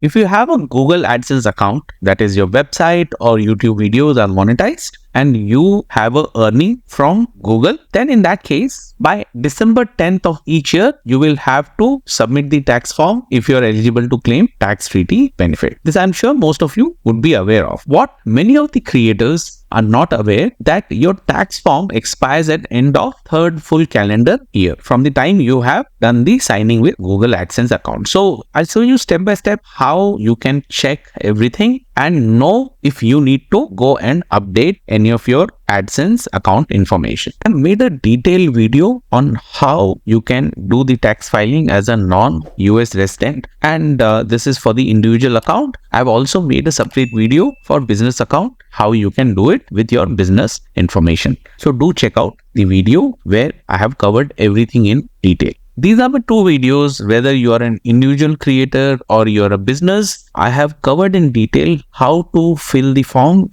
If you have a Google AdSense account, that is your website or YouTube videos are monetized, and you have a earning from Google, then in that case, by December 10th of each year, you will have to submit the tax form if you are eligible to claim tax treaty benefit. This I'm sure most of you would be aware of. What many of the creators are not aware that your tax form expires at end of third full calendar year from the time you have done the signing with Google AdSense account. So I'll show you step by step how you can check everything and know if you need to go and update any of your AdSense account information. I made a detailed video on how you can do the tax filing as a non-US resident, and this is for the individual account. I've also made a separate video for business account, how you can do it with your business information. So do check out the video where I have covered everything in detail. These are the two videos, whether you are an individual creator or you're a business. I have covered in detail how to fill the form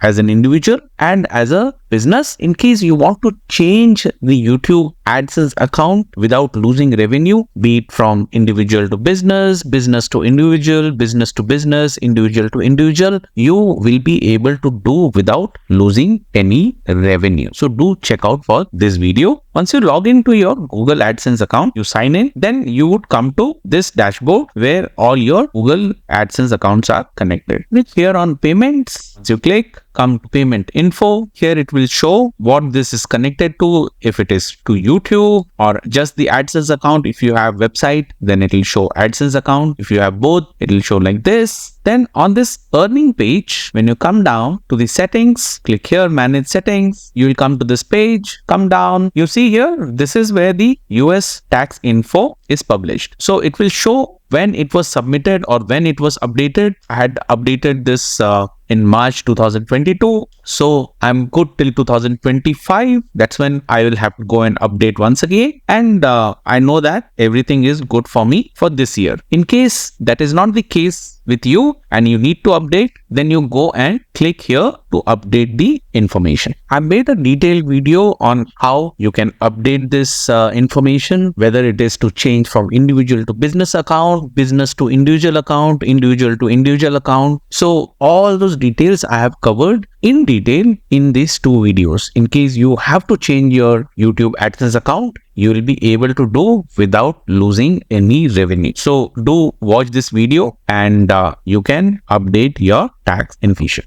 as an individual and as a business. In case you want to change the YouTube AdSense account without losing revenue, be it from individual to business, business to individual, business to business, individual to individual, you will be able to do without losing any revenue. So do check out for this video. Once you log into your Google AdSense account, you sign in, then you would come to this dashboard where all your Google AdSense accounts are connected. Here on payments, once you click, come to payment info. Here it will show what this is connected to, if it is to YouTube or just the AdSense account. If you have website, then it will show AdSense account. If you have both, it will show like this. Then on this earning page, when you come down to the settings, click here, manage settings. You will come to this page, come down. You see here, this is where the US tax info is published. So it will show when it was submitted or when it was updated. I had updated this in March 2022. So I'm good till 2025. That's when I will have to go and update once again. And I know that everything is good for me for this year. In case that is not the case with you and you need to update, then you go and click here to update the information. I made a detailed video on how you can update this information, whether it is to change from individual to business account, business to individual account, individual to individual account. So all those details I have covered in detail in these two videos. In case you have to change your YouTube AdSense account, you will be able to do without losing any revenue. So do watch this video and you can update your tax information.